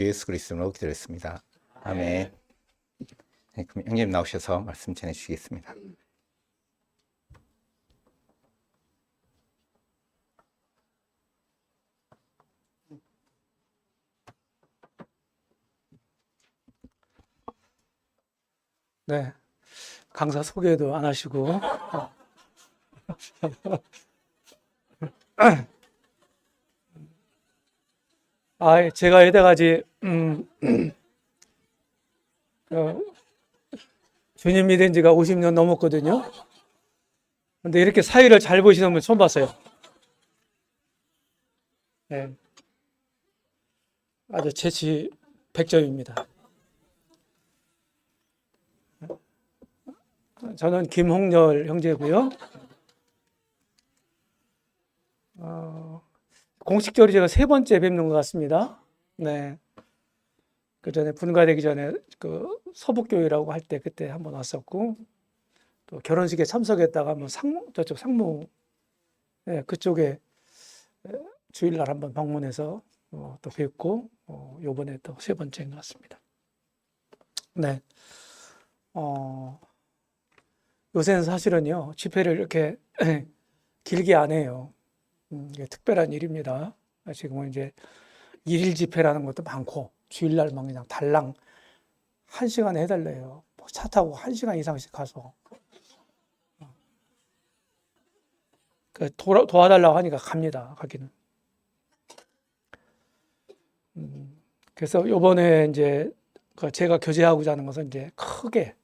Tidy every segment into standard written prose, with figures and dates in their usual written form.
예수 그리스도로 기도했습니다. 아멘. 네, 그럼 형님 나오셔서 말씀 전해 주시겠습니다. 네, 강사 소개도 안 하시고 제가 여태까지 어, 주님 믿은 지가 50년 넘었거든요. 근데 이렇게 사위를 잘 보시는 분 처음 봤어요. 네, 아주 재치 100점입니다. 저는 김홍렬 형제고요. 공식적으로 제가 3번째 뵙는 것 같습니다. 네. 그 전에 분가되기 전에 그 서북교회라고 할 때 그때 한번 왔었고, 또 결혼식에 참석했다가 한번 저쪽 상무, 네, 그쪽에 주일날 한번 방문해서 또 뵙고, 요번에 또 3번째인 것 같습니다. 네. 요새는 사실은요, 집회를 이렇게 길게 안 해요. 이게 특별한 일입니다. 지금은 이제 일일 집회라는 것도 많고, 주일날 막 그냥 달랑 1시간에 해달래요. 차 타고 1시간 이상씩 가서. 도와달라고 하니까 갑니다, 가기는. 그래서 요번에 이제 제가 교제하고자 하는 것은 이제 크게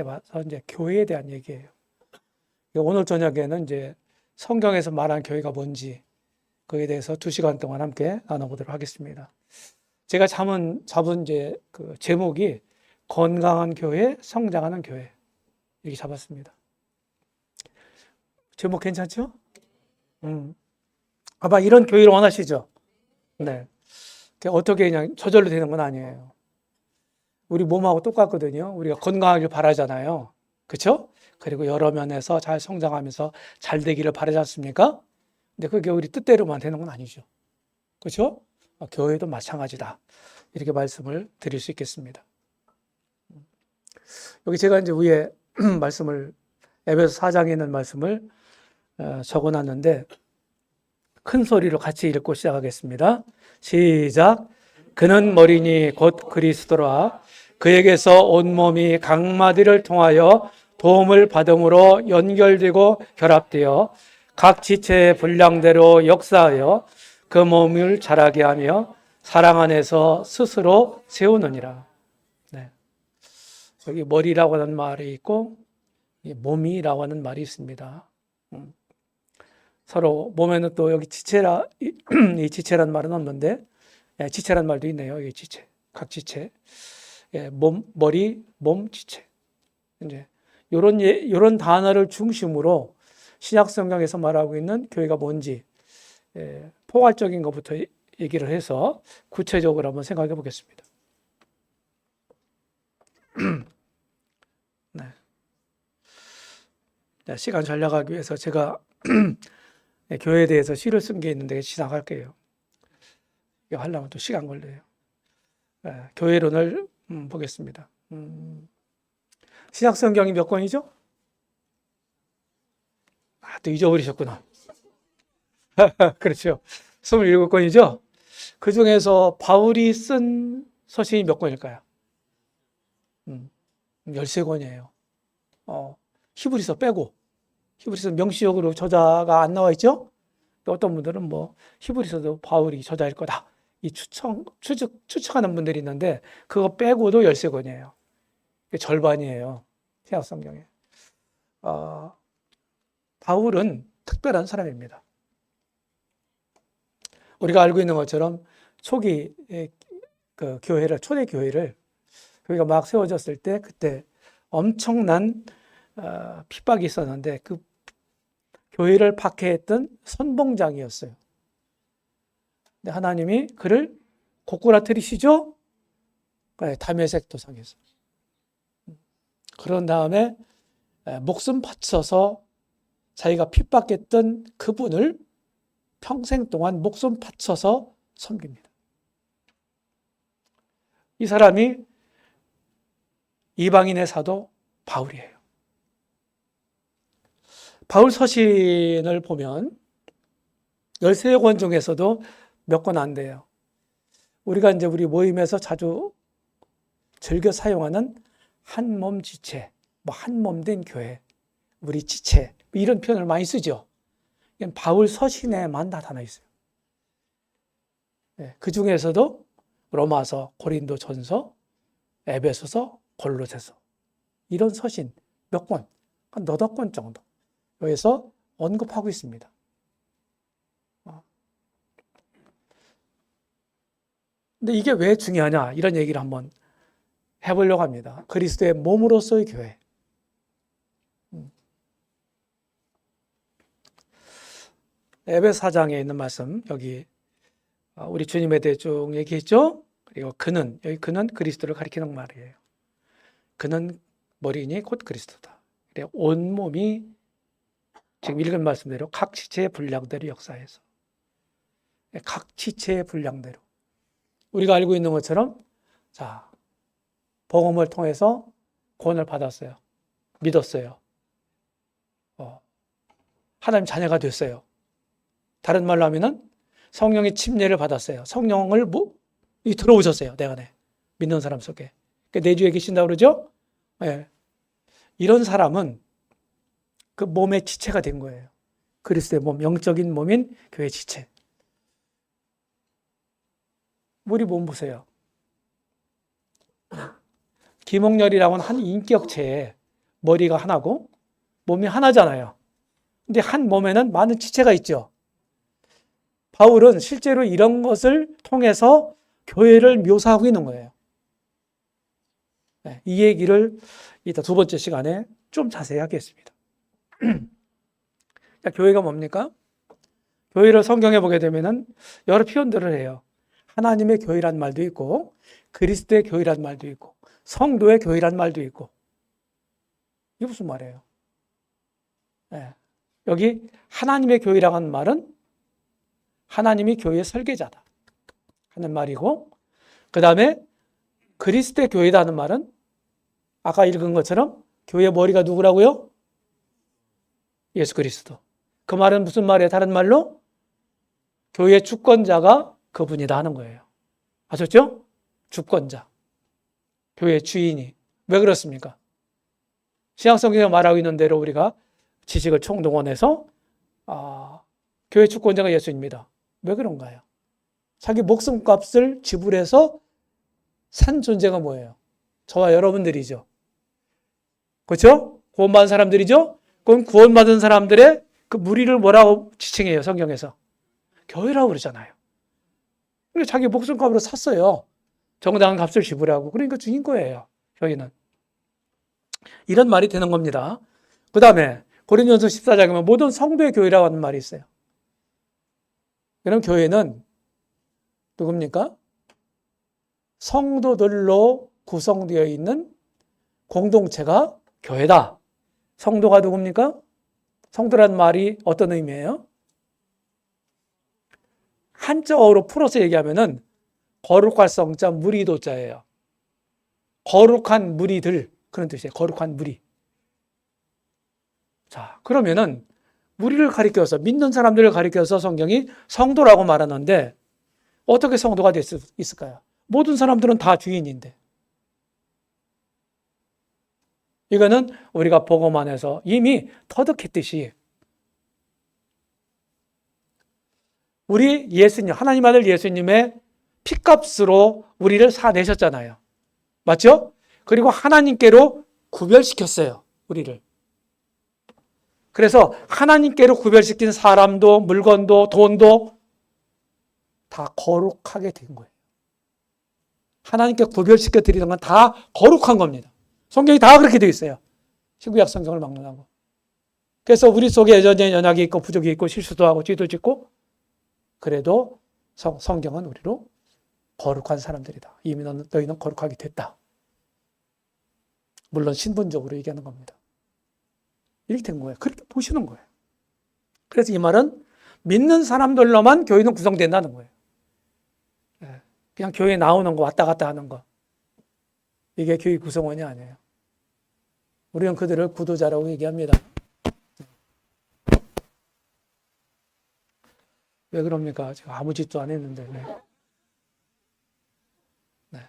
봐서 이제 교회에 대한 얘기예요. 오늘 저녁에는 이제 성경에서 말한 교회가 뭔지 그에 대해서 2시간 동안 함께 나눠보도록 하겠습니다. 제가 잡은 이제 그 제목이 건강한 교회, 성장하는 교회 이렇게 잡았습니다. 제목 괜찮죠? 아마 이런 교회를 원하시죠? 네. 어떻게 그냥 저절로 되는 건 아니에요. 우리 몸하고 똑같거든요. 우리가 건강하길 바라잖아요. 그렇죠? 그리고 여러 면에서 잘 성장하면서 잘 되기를 바라지 않습니까? 근데 그게 우리 뜻대로만 되는 건 아니죠. 그렇죠? 교회도 마찬가지다. 이렇게 말씀을 드릴 수 있겠습니다. 여기 제가 이제 위에 말씀을 에베소 4장에 있는 말씀을 적어놨는데 큰 소리로 같이 읽고 시작하겠습니다. 시작. 그는 머리니 곧 그리스도라. 그에게서 온몸이 각 마디를 통하여 도움을 받음으로 연결되고 결합되어 각 지체의 분량대로 역사하여 그 몸을 자라게 하며 사랑 안에서 스스로 세우느니라. 네. 여기 머리라고 하는 말이 있고 몸이라고 하는 말이 있습니다. 서로 몸에는 또 여기 지체라 이 지체라는 말은 없는데 지체라는 말도 있네요. 여기 지체, 각 지체, 머리, 몸, 지체. 이제 요런 단어를 중심으로 신약 성경에서 말하고 있는 교회가 뭔지 포괄적인 것부터 얘기를 해서 구체적으로 한번 생각해 보겠습니다. 네. 시간 잘 나가기 위해서 제가 교회에 대해서 시를 쓴 게 있는데 시작할게요. 이거 하려면 또 시간 걸려요. 교회론을 보겠습니다. 신약 성경이 몇 권이죠? 또 잊어버리셨구나. 그렇죠. 27권이죠? 그 중에서 바울이 쓴 서신이 몇 권일까요? 13권이에요. 히브리서 빼고. 히브리서 명시적으로 저자가 안 나와 있죠? 어떤 분들은 뭐 히브리서도 바울이 저자일 거다. 이 추측하는 분들이 있는데 그거 빼고도 13권이에요. 절반이에요. 신약 성경에. 바울은 특별한 사람입니다. 우리가 알고 있는 것처럼 초기 그 교회를 초대 교회가 막 세워졌을 때 그때 엄청난 핍박이 있었는데 그 교회를 박해했던 선봉장이었어요. 근데 하나님이 그를 고꾸라뜨리시죠? 다메섹 도상에서. 그런 다음에 목숨 바쳐서 자기가 핍박했던 그분을 평생 동안 목숨 바쳐서 섬깁니다. 이 사람이 이방인의 사도 바울이에요. 바울 서신을 보면 13권 중에서도 몇 권 안 돼요. 우리가 이제 우리 모임에서 자주 즐겨 사용하는 한 몸 지체, 뭐 한 몸 된 교회, 우리 지체, 이런 표현을 많이 쓰죠. 이건 바울 서신에만 나타나 있어요. 그 중에서도 로마서, 고린도 전서, 에베소서, 골로새서 이런 서신 몇 권, 한 너댓 권 정도 여기서 언급하고 있습니다. 근데 이게 왜 중요하냐 이런 얘기를 한번 해보려고 합니다. 그리스도의 몸으로서의 교회. 에베소 4장에 있는 말씀 여기 우리 주님에 대해 쭉 얘기했죠. 그리고 여기 그는 그리스도를 가리키는 말이에요. 그는 머리니 곧 그리스도다. 그래 온 몸이 지금 읽은 말씀대로 각 지체의 분량대로 역사해서 각 지체의 분량대로 우리가 알고 있는 것처럼 자 복음을 통해서 구원을 받았어요. 믿었어요. 하나님 자녀가 됐어요. 다른 말로 하면은 성령의 침례를 받았어요. 성령을 들어오셨어요. 내 안에 믿는 사람 속에 내 주에 계신다고 그러죠. 네. 이런 사람은 그 몸의 지체가 된 거예요. 그리스도의 몸, 영적인 몸인 교회 지체. 우리 몸 보세요. 김홍렬이라고는 한 인격체에 머리가 하나고 몸이 하나잖아요. 근데 한 몸에는 많은 지체가 있죠. 바울은 실제로 이런 것을 통해서 교회를 묘사하고 있는 거예요. 이 얘기를 이따 두 번째 시간에 좀 자세히 하겠습니다. 교회가 뭡니까? 교회를 성경에 보게 되면은 여러 표현들을 해요. 하나님의 교회란 말도 있고, 그리스도의 교회란 말도 있고, 성도의 교회란 말도 있고. 이게 무슨 말이에요? 여기 하나님의 교회라고 하는 말은 하나님이 교회의 설계자다 하는 말이고, 그 다음에 그리스도의 교회라는 말은 아까 읽은 것처럼 교회의 머리가 누구라고요? 예수 그리스도. 그 말은 무슨 말이에요? 다른 말로 교회의 주권자가 그분이다 하는 거예요. 아셨죠? 주권자. 교회의 주인이. 왜 그렇습니까? 신약성경에 말하고 있는 대로 우리가 지식을 총동원해서 교회 주권자가 예수입니다. 왜 그런가요? 자기 목숨값을 지불해서 산 존재가 뭐예요? 저와 여러분들이죠. 그렇죠? 구원받은 사람들이죠? 그럼 구원받은 사람들의 그 무리를 뭐라고 지칭해요? 성경에서. 교회라고 그러잖아요. 그러니까 자기 목숨값으로 샀어요. 정당한 값을 지불하고. 그러니까 주인 거예요. 교회는. 이런 말이 되는 겁니다. 그 다음에 고린도전서 14장에 보면 모든 성도의 교회라고 하는 말이 있어요. 그럼 교회는 누굽니까? 성도들로 구성되어 있는 공동체가 교회다. 성도가 누굽니까? 성도란 말이 어떤 의미예요? 한자어로 풀어서 얘기하면은 거룩할 성자 무리도자예요. 거룩한 무리들 그런 뜻이에요. 거룩한 무리. 자, 그러면은 무리를 가리켜서 믿는 사람들을 가리켜서 성경이 성도라고 말하는데 어떻게 성도가 될 수 있을까요? 모든 사람들은 다 주인인데. 이거는 우리가 복음 안에서 이미 터득했듯이 우리 예수님, 하나님 아들 예수님의 피값으로 우리를 사내셨잖아요. 맞죠? 그리고 하나님께로 구별시켰어요. 우리를. 그래서 하나님께로 구별시킨 사람도 물건도 돈도 다 거룩하게 된 거예요. 하나님께 구별시켜 드리는 건 다 거룩한 겁니다. 성경이 다 그렇게 되어 있어요. 신구약 성경을 막론하고. 그래서 우리 속에 여전히 연약이 있고 부족이 있고 실수도 하고 죄도 짓고 그래도 성경은 우리로 거룩한 사람들이다. 이미 너희는 거룩하게 됐다. 물론 신분적으로 얘기하는 겁니다. 이렇게 된 거예요. 그렇게 보시는 거예요. 그래서 이 말은 믿는 사람들로만 교회는 구성된다는 거예요. 그냥 교회에 나오는 거 왔다 갔다 하는 거 이게 교회 구성원이 아니에요. 우리는 그들을 구도자라고 얘기합니다. 왜 그럽니까? 제가 아무 짓도 안 했는데. 네.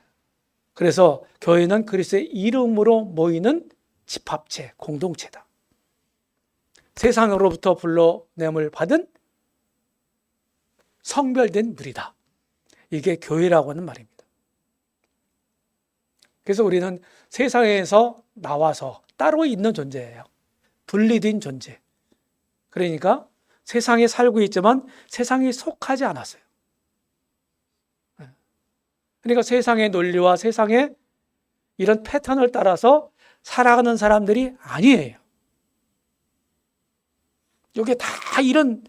그래서 교회는 그리스도의 이름으로 모이는 집합체, 공동체다. 세상으로부터 불러냄을 받은 성별된 무리다. 이게 교회라고 하는 말입니다. 그래서 우리는 세상에서 나와서 따로 있는 존재예요. 분리된 존재. 그러니까 세상에 살고 있지만 세상에 속하지 않았어요. 그러니까 세상의 논리와 세상의 이런 패턴을 따라서 살아가는 사람들이 아니에요. 여기에 다 이런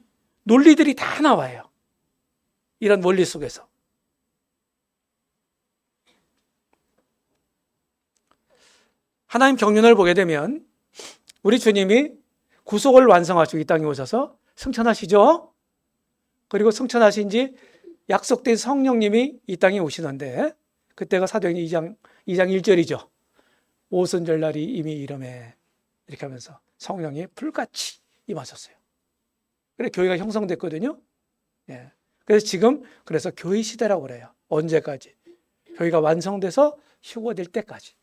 논리들이 다 나와요. 이런 원리 속에서. 하나님 경륜을 보게 되면 우리 주님이 구속을 완성하시고 이 땅에 오셔서 승천하시죠. 그리고 승천하신 지 약속된 성령님이 이 땅에 오시는데 그때가 사도행전 2장 1절이죠. 오순절날이 이미 이름에 이렇게 하면서 성령이 불같이 임하셨어요. 그래서 교회가 형성됐거든요. 예. 그래서 지금 그래서 교회 시대라고 그래요. 언제까지? 교회가 완성돼서 휴거될 때까지.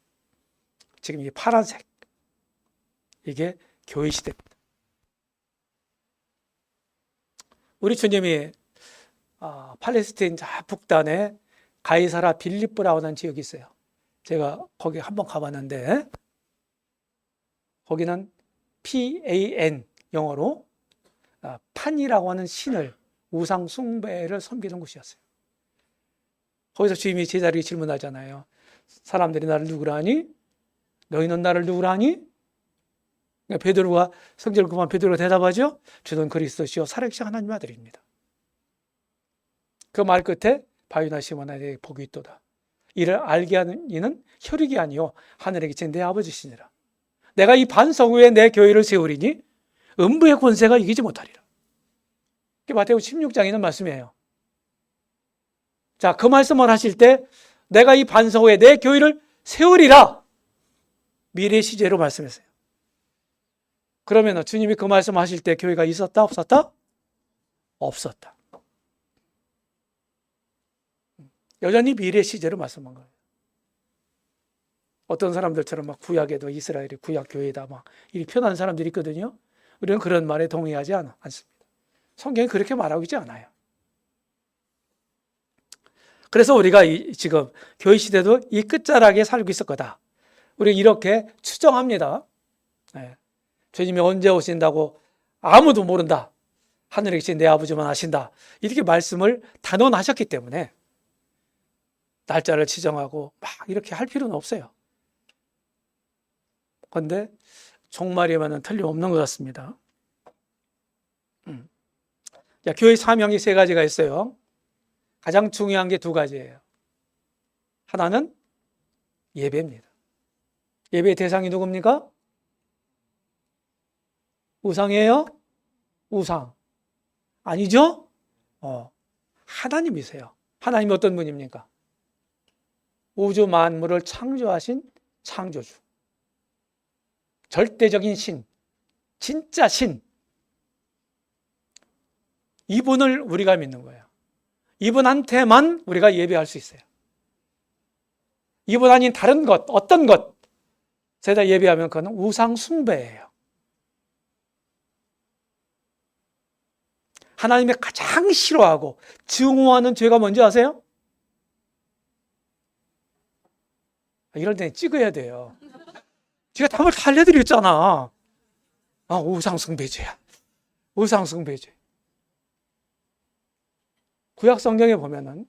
지금 이 파란색 이게 교회 시대입니다. 우리 주님이 팔레스타인 북단에 가이사라 빌립보라고 하는 지역이 있어요. 제가 거기 한번 가봤는데 거기는 PAN 영어로 판이라고 하는 신을 우상 숭배를 섬기는 곳이었어요. 거기서 주님이 제자들에게 질문하잖아요. 사람들이 나를 누구라 하니? 너희는 나를 누구라 하니? 베드로가 성질을 그만 베드로가 대답하죠. 주는 그리스도시요 살아계신 하나님의 아들입니다. 그 말 끝에 바위나 시몬에게 복이 있도다. 이를 알게 하는 이는 혈육이 아니요 하늘에 계신 내 아버지시니라. 내가 이 반석 위에 내 교회를 세우리니 음부의 권세가 이기지 못하리라. 그게 마태복음 16장에 있는 말씀이에요. 자, 그 말씀을 하실 때 내가 이 반석 위에 내 교회를 세우리라. 미래 시제로 말씀했어요. 그러면 주님이 그 말씀하실 때 교회가 있었다 없었다? 없었다. 여전히 미래 시제로 말씀한 거예요. 어떤 사람들처럼 막 구약에도 이스라엘이 구약 교회다 막 이렇게 표현하는 사람들이 있거든요. 우리는 그런 말에 동의하지 않습니다. 성경이 그렇게 말하고 있지 않아요. 그래서 우리가 지금 교회 시대도 이 끝자락에 살고 있을 거다. 우리 이렇게 추정합니다. 네. 주님이 언제 오신다고 아무도 모른다. 하늘에 계신 내 아버지만 아신다. 이렇게 말씀을 단언하셨기 때문에 날짜를 지정하고 막 이렇게 할 필요는 없어요. 그런데 종말에만은 틀림없는 것 같습니다. 자, 교회 사명이 세 가지가 있어요. 가장 중요한 게 두 가지예요. 하나는 예배입니다. 예배의 대상이 누굽니까? 우상이에요? 우상. 아니죠? 하나님이세요. 하나님이 어떤 분입니까? 우주 만물을 창조하신 창조주. 절대적인 신. 진짜 신. 이분을 우리가 믿는 거예요. 이분한테만 우리가 예배할 수 있어요. 이분 아닌 다른 것, 어떤 것에다 예배하면 그건 우상 숭배예요. 하나님의 가장 싫어하고 증오하는 죄가 뭔지 아세요? 이럴 때는 찍어야 돼요. 제가 답을 다 알려드렸잖아. 우상숭배죄야. 우상숭배죄. 구약 성경에 보면은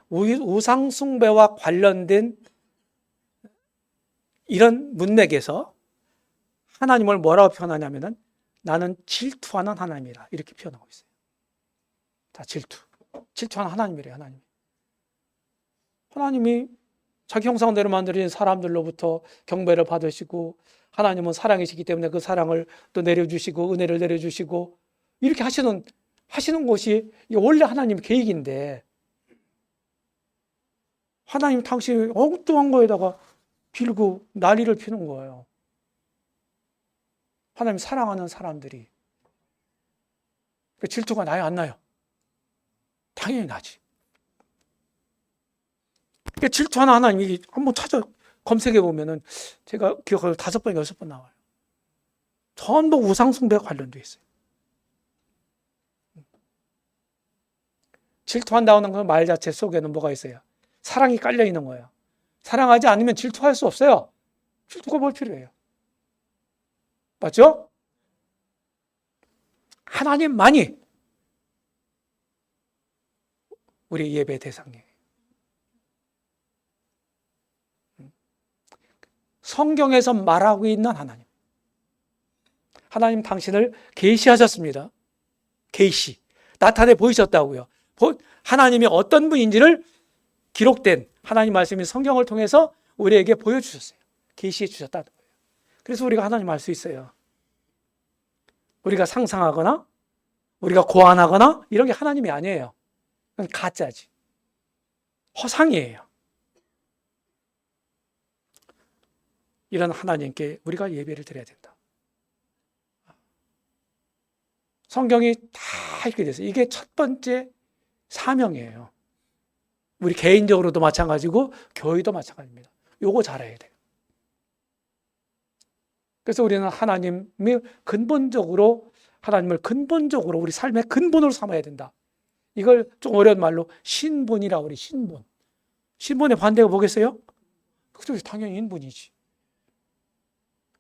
우상숭배와 관련된 이런 문맥에서 하나님을 뭐라고 표현하냐면은 나는 질투하는 하나님이라 이렇게 표현하고 있어요. 자, 질투하는 하나님이래요. 하나님이 자기 형상대로 만들어진 사람들로부터 경배를 받으시고 하나님은 사랑이시기 때문에 그 사랑을 또 내려주시고 은혜를 내려주시고 이렇게 하시는 것이 원래 하나님의 계획인데 하나님 당신이 엉뚱한 거에다가 빌고 난리를 피는 거예요. 하나님 사랑하는 사람들이. 질투가 나요, 안 나요? 당연히 나지. 질투하는 하나님이 한번 검색해 보면은 제가 기억하기로 5번, 6번 나와요. 전부 우상숭배와 관련돼 있어요. 질투한다는 그 말 자체 속에는 뭐가 있어요? 사랑이 깔려 있는 거예요. 사랑하지 않으면 질투할 수 없어요. 질투가 뭘 필요해요? 맞죠? 하나님만이 우리 예배 대상이에요. 성경에서 말하고 있는 하나님. 하나님 당신을 계시하셨습니다. 계시. 나타내 보이셨다고요. 하나님이 어떤 분인지를 기록된 하나님 말씀이 성경을 통해서 우리에게 보여주셨어요. 계시해 주셨다는 거예요. 그래서 우리가 하나님 알 수 있어요. 우리가 상상하거나 우리가 고안하거나 이런 게 하나님이 아니에요. 그건 가짜지. 허상이에요. 이런 하나님께 우리가 예배를 드려야 된다. 성경이 다 이렇게 됐어요. 이게 첫 번째 사명이에요. 우리 개인적으로도 마찬가지고 교회도 마찬가지입니다. 요거 잘해야 돼요. 그래서 우리는 하나님을 근본적으로 우리 삶의 근본으로 삼아야 된다. 이걸 좀 어려운 말로 신분이라고 그래. 신분. 신분의 반대가 뭐겠어요? 그것도 당연히 인분이지.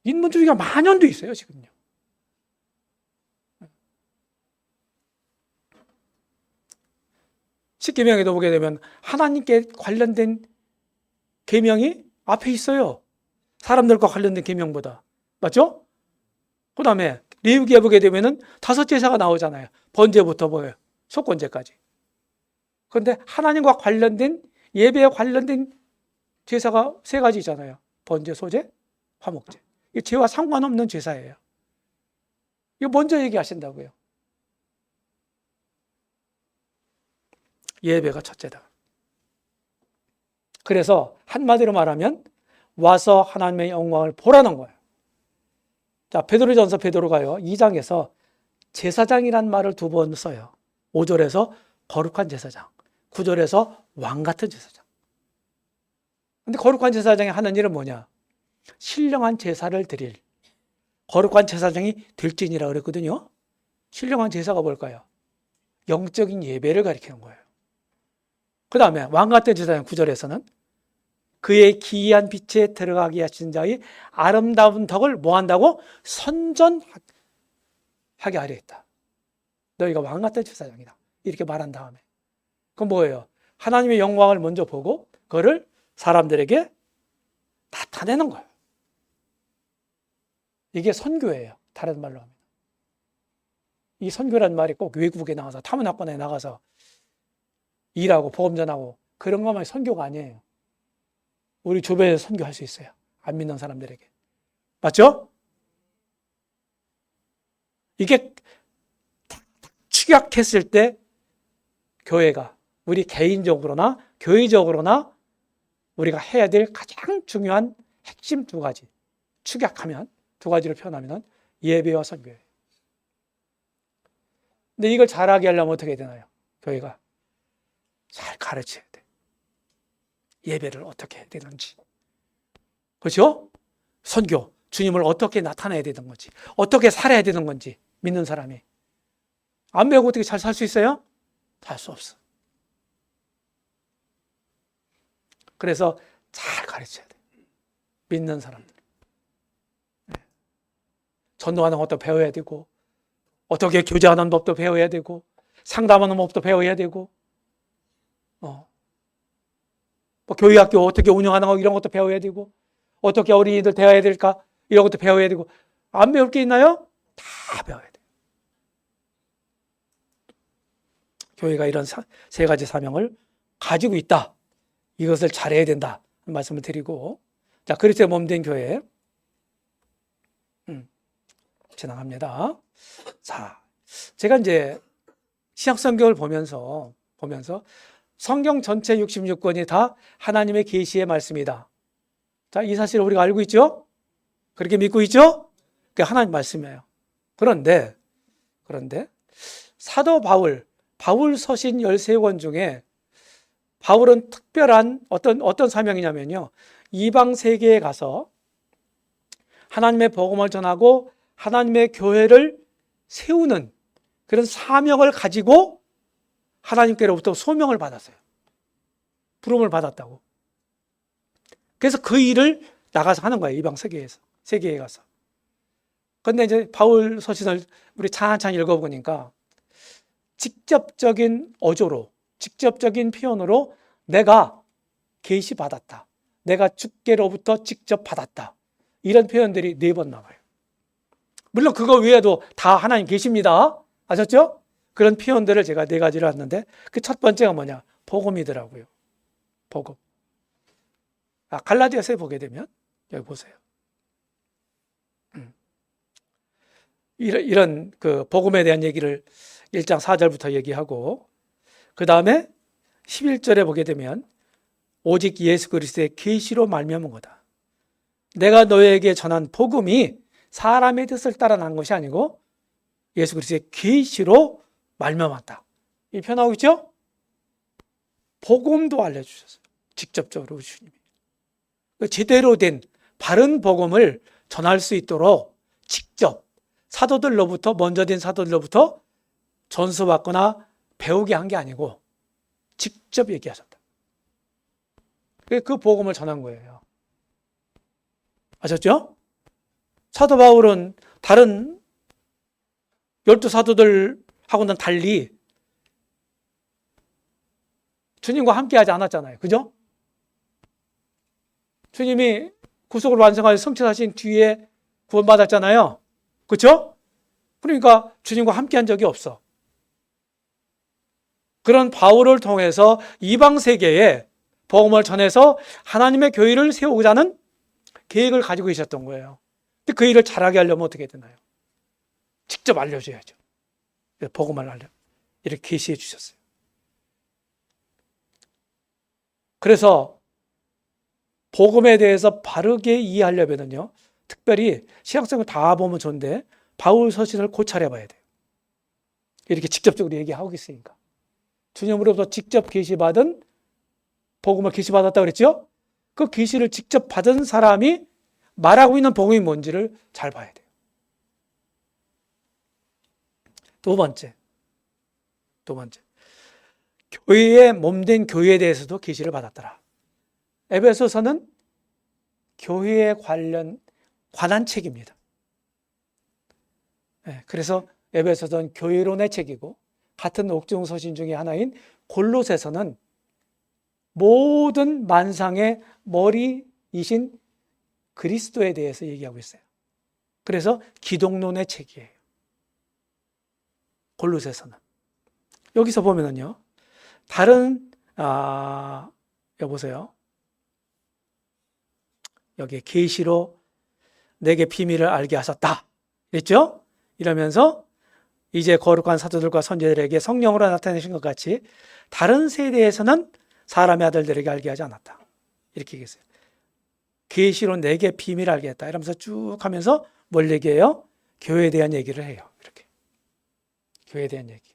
인본주의가 만연돼 있어요, 지금요. 십계명에도 보게 되면 하나님께 관련된 계명이 앞에 있어요. 사람들과 관련된 계명보다. 맞죠? 그 다음에 레위기에 보게 되면은 5 제사가 나오잖아요. 번제부터 뭐예요? 속건제까지. 그런데 하나님과 관련된 예배에 관련된 제사가 3가지잖아요. 번제, 소제, 화목제. 이게 죄와 상관없는 제사예요. 이거 먼저 얘기하신다고요. 예배가 첫째다. 그래서 한마디로 말하면 와서 하나님의 영광을 보라는 거예요. 자, 베드로전서 베드로가요 2장에서 제사장이란 말을 2번 써요. 5절에서 거룩한 제사장, 9절에서 왕 같은 제사장. 근데 거룩한 제사장이 하는 일은 뭐냐? 신령한 제사를 드릴 거룩한 제사장이 들진이라고 그랬거든요. 신령한 제사가 뭘까요? 영적인 예배를 가리키는 거예요. 그 다음에 왕 같은 제사장 9절에서는 그의 기이한 빛에 들어가게 하신 자의 아름다운 덕을 뭐 한다고? 선전하게 하려 했다. 너희가 왕 같은 제사장이다. 이렇게 말한 다음에 그건 뭐예요? 하나님의 영광을 먼저 보고 그거를 사람들에게 나타내는 거예요. 이게 선교예요. 다른 말로 하면. 이 선교란 말이 꼭 외국에 나가서 타문학원에 나가서 일하고 복음 전하고 그런 것만 선교가 아니에요. 우리 주변에서 선교할 수 있어요. 안 믿는 사람들에게. 맞죠? 이게 축약했을 때 교회가 우리 개인적으로나 교회적으로나 우리가 해야 될 가장 중요한 핵심 2가지 축약하면 2가지를 표현하면 예배와 선교예요. 근데 이걸 잘하게 하려면 어떻게 해야 되나요? 교회가 잘 가르쳐야 돼. 예배를 어떻게 해야 되는지. 그렇죠? 선교, 주님을 어떻게 나타내야 되는 건지, 어떻게 살아야 되는 건지 믿는 사람이. 안 배우고 어떻게 잘 살 수 있어요? 살 수 없어. 그래서 잘 가르쳐야 돼. 믿는 사람들. 전도하는 것도 배워야 되고, 어떻게 교제하는 법도 배워야 되고, 상담하는 법도 배워야 되고, 뭐 교회학교 어떻게 운영하는 거 이런 것도 배워야 되고, 어떻게 어린이들 대해야 될까 이런 것도 배워야 되고. 안 배울 게 있나요? 다 배워야 돼요. 교회가 이런 3가지 사명을 가지고 있다. 이것을 잘해야 된다. 말씀을 드리고, 자, 그리스도의 몸된 교회 지나갑니다. 자, 제가 이제 신약 성경을 보면서 성경 전체 66권이 다 하나님의 계시의 말씀이다. 자, 이 사실을 우리가 알고 있죠? 그렇게 믿고 있죠? 그게 하나님 말씀이에요. 그런데 사도 바울 서신 13권 중에 바울은 특별한 어떤 사명이냐면요. 이방 세계에 가서 하나님의 복음을 전하고 하나님의 교회를 세우는 그런 사명을 가지고 하나님께로부터 소명을 받았어요. 부름을 받았다고. 그래서 그 일을 나가서 하는 거예요. 이방 세계에 가서. 그런데 이제 바울 서신을 우리 찬찬히 읽어보니까 직접적인 어조로, 직접적인 표현으로 내가 계시 받았다. 내가 주께로부터 직접 받았다. 이런 표현들이 4번 나와요. 물론 그거 외에도 다 하나님 계십니다. 아셨죠? 그런 표현들을 제가 4가지를 했는데 그 첫 번째가 뭐냐? 복음이더라고요. 복음. 갈라디아서에 보게 되면 여기 보세요. 이런 그 복음에 대한 얘기를 1장 4절부터 얘기하고 그 다음에 11절에 보게 되면 오직 예수 그리스도의 계시로 말미암은 거다. 내가 너에게 전한 복음이 사람의 뜻을 따라 난 것이 아니고 예수 그리스도의 계시로 말미암았다. 이 표현하고 있죠? 복음도 알려주셨어요. 직접적으로 주님이. 제대로 된 바른 복음을 전할 수 있도록 직접 사도들로부터 먼저 된 사도들로부터 전수받거나 배우게 한 게 아니고 직접 얘기하셨다. 그 복음을 전한 거예요. 아셨죠? 사도 바울은 다른 12사도들하고는 달리 주님과 함께 하지 않았잖아요. 그죠? 주님이 구속을 완성하여 성취하신 뒤에 구원받았잖아요. 그렇죠? 그러니까 주님과 함께 한 적이 없어. 그런 바울을 통해서 이방 세계에 복음을 전해서 하나님의 교회를 세우고자 하는 계획을 가지고 계셨던 거예요. 근데 그 일을 잘하게 하려면 어떻게 되나요? 직접 알려줘야죠. 복음을 이렇게 계시해 주셨어요. 그래서 복음에 대해서 바르게 이해하려면요, 특별히 신약성을 다 보면 좋은데 바울 서신을 고찰해 봐야 돼요. 이렇게 직접적으로 얘기하고 있으니까. 주님으로부터 직접 계시받은 복음을 계시받았다고 그랬죠? 그 계시를 직접 받은 사람이 말하고 있는 복음이 뭔지를 잘 봐야 돼요. 두 번째. 교회의 몸된 교회에 대해서도 계시를 받았더라. 에베소서는 교회에 관한 책입니다. 그래서 에베소서는 교회론의 책이고 같은 옥중 서신 중에 하나인 골로새서는 모든 만상의 머리이신 그리스도에 대해서 얘기하고 있어요. 그래서 기독론의 책이에요. 골로새서는. 여기서 보면은요, 다른 여보세요. 여기에 계시로 내게 비밀을 알게 하셨다. 그랬죠? 이러면서 이제 거룩한 사도들과 선지자들에게 성령으로 나타내신 것 같이 다른 세대에서는 사람의 아들들에게 알게 하지 않았다. 이렇게 얘기했어요. 계시로 내게 비밀을 알게 했다. 이러면서 쭉 하면서 뭘 얘기해요? 교회에 대한 얘기를 해요. 이렇게. 교회에 대한 얘기.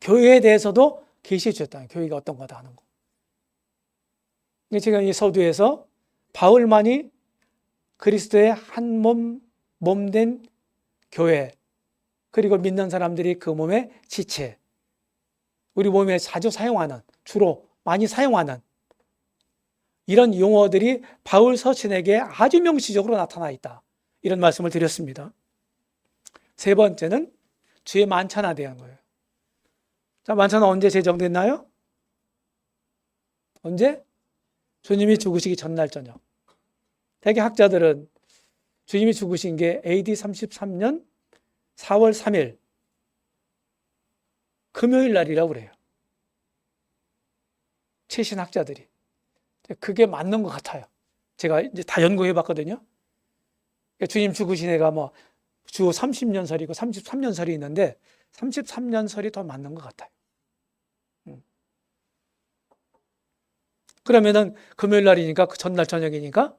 교회에 대해서도 계시해 주셨다. 교회가 어떤 거다 하는 거. 제가 이 서두에서 바울만이 그리스도의 한 몸된 교회, 그리고 믿는 사람들이 그 몸의 지체, 우리 몸에 자주 사용하는, 주로 많이 사용하는 이런 용어들이 바울 서신에게 아주 명시적으로 나타나 있다. 이런 말씀을 드렸습니다. 세 번째는 주의 만찬에 대한 거예요. 자, 만찬은 언제 제정됐나요? 언제? 주님이 죽으시기 전날 저녁. 대개 학자들은 주님이 죽으신 게 AD 33년 4월 3일 금요일 날이라고 그래요. 최신 학자들이. 그게 맞는 것 같아요. 제가 이제 다 연구해 봤거든요. 주님 죽으신 해가 뭐 주 30년설이고 33년설이 있는데 33년설이 더 맞는 것 같아요. 그러면은 금요일 날이니까 그 전날 저녁이니까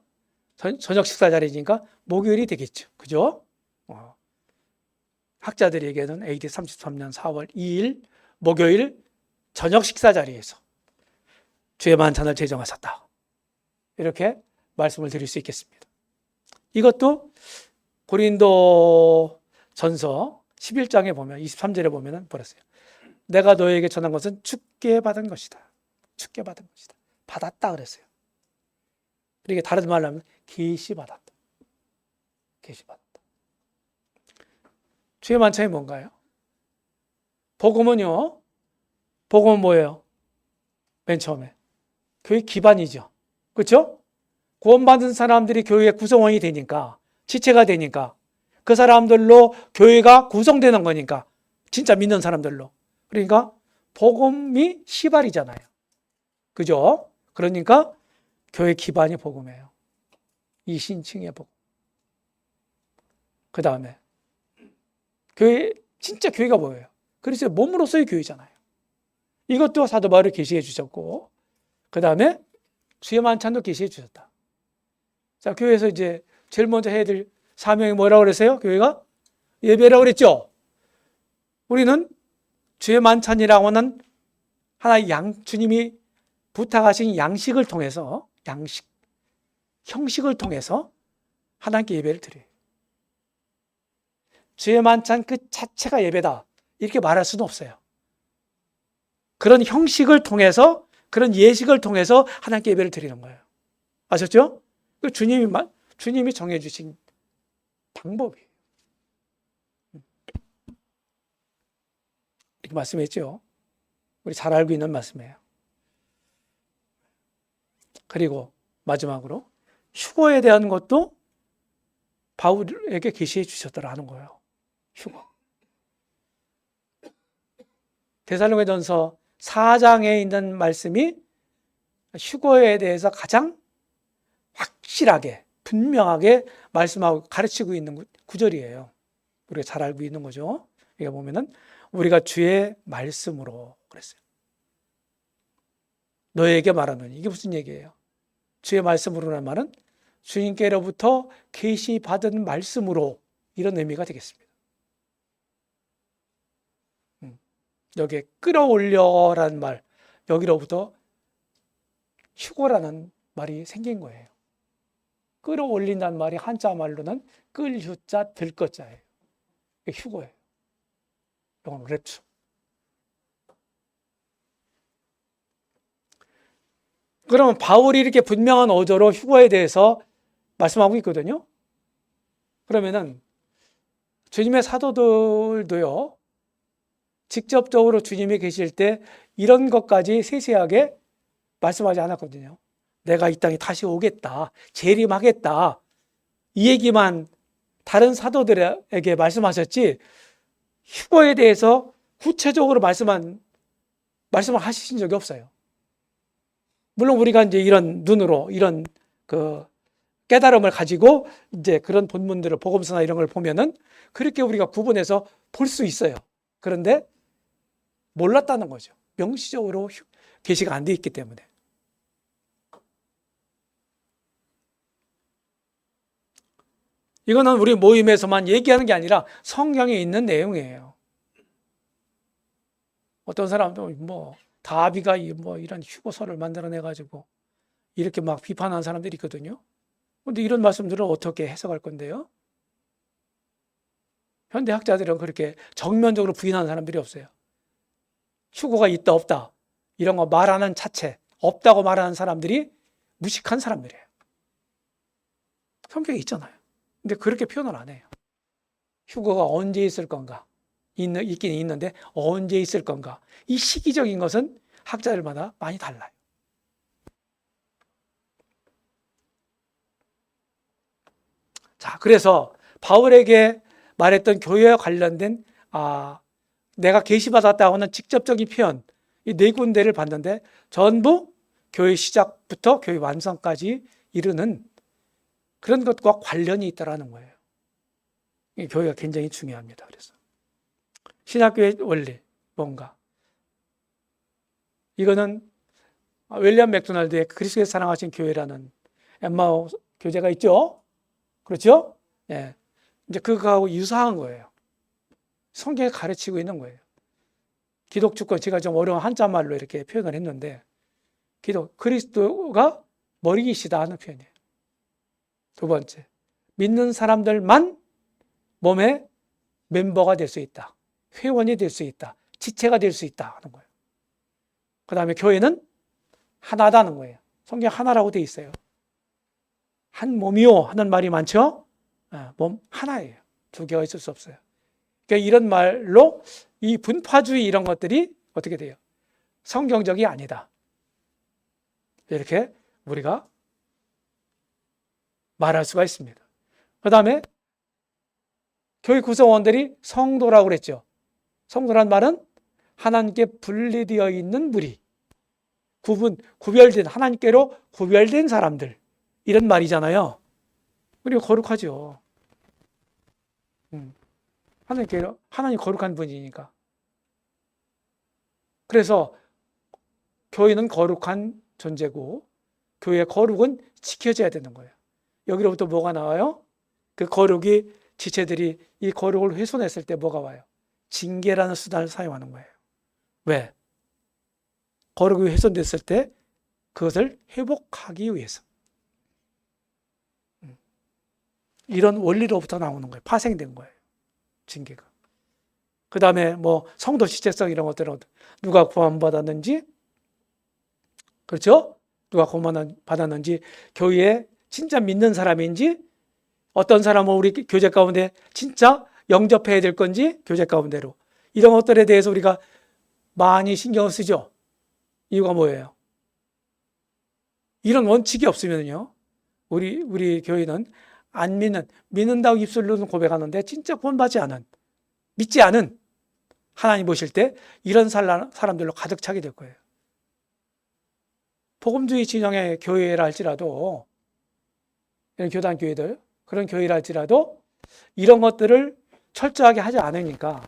저녁 식사 자리니까 목요일이 되겠죠. 그죠? 학자들이 얘기하는 AD 33년 4월 2일 목요일 저녁 식사 자리에서 주의 만찬을 제정하셨다. 이렇게 말씀을 드릴 수 있겠습니다. 이것도 고린도 전서 11장에 보면 23절에 보면 뭐랬어요? 내가 너에게 전한 것은 주께 받은 것이다. 주께 받은 것이다. 받았다 그랬어요. 이게 다른 말로 하면 계시받았다. 계시받았다. 주의 만찬이 뭔가요? 복음은요. 복음은 뭐예요? 맨 처음에 교회 기반이죠. 그렇죠? 구원받은 사람들이 교회의 구성원이 되니까, 지체가 되니까, 그 사람들로 교회가 구성되는 거니까, 진짜 믿는 사람들로. 그러니까 복음이 시발이잖아요. 그죠? 그러니까 교회 기반이 복음이에요. 이 신칭의 복음. 그 다음에 교회, 진짜 교회가 뭐예요? 그래서 몸으로서의 교회잖아요. 이것도 사도 바울이 계시해 주셨고, 그 다음에 주의 만찬도 계시해 주셨다. 자, 교회에서 이제 제일 먼저 해야 될 사명이 뭐라고 그랬어요? 교회가? 예배라고 그랬죠? 우리는 주의 만찬이라고 하는 하나의 주님이 부탁하신 양식을 통해서, 형식을 통해서 하나님께 예배를 드려요. 주의 만찬 그 자체가 예배다. 이렇게 말할 수는 없어요. 그런 형식을 통해서, 그런 예식을 통해서 하나님께 예배를 드리는 거예요. 아셨죠? 주님이 정해주신 방법이에요. 이렇게 말씀했죠. 우리 잘 알고 있는 말씀이에요. 그리고 마지막으로 휴거에 대한 것도 바울에게 계시해 주셨더라는 거예요. 휴거. 데살로니가전서 4장에 있는 말씀이 휴거에 대해서 가장 확실하게, 분명하게 말씀하고 가르치고 있는 구절이에요. 우리가 잘 알고 있는 거죠. 여기 보면은 우리가 주의 말씀으로 그랬어요. 너에게 말하노니, 이게 무슨 얘기예요? 주의 말씀으로라는 말은 주님께로부터 계시받은 말씀으로, 이런 의미가 되겠습니다. 여기에 끌어올려라는 말, 여기로부터 휴거라는 말이 생긴 거예요. 끌어올린다는 말이 한자 말로는 끌휴자 들것자예요. 이게 휴거예요. 이건 랩수. 그러면 바울이 이렇게 분명한 어조로 휴거에 대해서 말씀하고 있거든요. 그러면은 주님의 사도들도요, 직접적으로 주님이 계실 때 이런 것까지 세세하게 말씀하지 않았거든요. 내가 이 땅에 다시 오겠다, 재림하겠다, 이 얘기만 다른 사도들에게 말씀하셨지, 휴거에 대해서 구체적으로 말씀을 하시신 적이 없어요. 물론 우리가 이제 이런 눈으로, 이런 그 깨달음을 가지고 이제 그런 본문들을, 복음서나 이런 걸 보면은 그렇게 우리가 구분해서 볼 수 있어요. 그런데 몰랐다는 거죠. 명시적으로 계시가 안 돼 있기 때문에. 이거는 우리 모임에서만 얘기하는 게 아니라 성경에 있는 내용이에요. 어떤 사람도 다비가 이런 휴거서를 만들어내가지고 이렇게 막 비판하는 사람들이 있거든요. 그런데 이런 말씀들을 어떻게 해석할 건데요? 현대 학자들은 그렇게 정면적으로 부인하는 사람들이 없어요. 휴거가 있다 없다 이런 거 말하는 자체, 없다고 말하는 사람들이 무식한 사람들이에요. 성경에 있잖아요. 근데 그렇게 표현을 안 해요. 휴거가 언제 있을 건가? 있긴 있는데 언제 있을 건가? 이 시기적인 것은 학자들마다 많이 달라요. 자, 그래서 바울에게 말했던 교회와 관련된 내가 계시받았다고 하는 직접적인 표현, 이 네 군데를 봤는데 전부 교회 시작부터 교회 완성까지 이르는 그런 것과 관련이 있다라는 거예요. 이 교회가 굉장히 중요합니다. 그래서 신학교의 원리 뭔가 이거는 윌리엄 맥도날드의 그리스도께서 사랑하신 교회라는 엠마오 교재가 있죠. 그렇죠? 예. 이제 그거하고 유사한 거예요. 성경에 가르치고 있는 거예요. 기독주권, 제가 좀 어려운 한자말로 이렇게 표현을 했는데, 그리스도가 머리이시다 하는 표현이에요. 두 번째, 믿는 사람들만 몸의 멤버가 될 수 있다. 회원이 될 수 있다. 지체가 될 수 있다 하는 거예요. 그 다음에 교회는 하나다는 거예요. 성경 하나라고 돼 있어요. 한 몸이요 하는 말이 많죠? 몸 하나예요. 두 개가 있을 수 없어요. 그러니까 이런 말로 이 분파주의 이런 것들이 어떻게 돼요? 성경적이 아니다. 이렇게 우리가 말할 수가 있습니다. 그 다음에 교회 구성원들이 성도라고 그랬죠. 성도란 말은 하나님께 분리되어 있는 무리, 구별된, 하나님께로 구별된 사람들, 이런 말이잖아요. 그리고 거룩하죠. 하나님 거룩한 분이니까. 그래서 교회는 거룩한 존재고 교회의 거룩은 지켜져야 되는 거예요. 여기로부터 뭐가 나와요? 그 거룩이 지체들이 이 거룩을 훼손했을 때 뭐가 와요? 징계라는 수단을 사용하는 거예요. 왜? 거룩이 훼손됐을 때 그것을 회복하기 위해서. 이런 원리로부터 나오는 거예요. 파생된 거예요. 징계가. 그 다음에 뭐 성도 지체성 이런 것들은 누가 구원받았는지, 그렇죠? 누가 구원받았는지, 교회에 진짜 믿는 사람인지, 어떤 사람은 우리 교제 가운데 진짜 영접해야 될 건지, 교제 가운데로. 이런 것들에 대해서 우리가 많이 신경을 쓰죠. 이유가 뭐예요? 이런 원칙이 없으면요, 우리 교회는 안 믿는다고 입술로는 고백하는데 진짜 구원받지 않은, 믿지 않은 하나님 보실 때 이런 사람들로 가득 차게 될 거예요. 복음주의 진영의 교회라 할지라도, 이런 교단 교회들, 그런 교회라 할지라도 이런 것들을 철저하게 하지 않으니까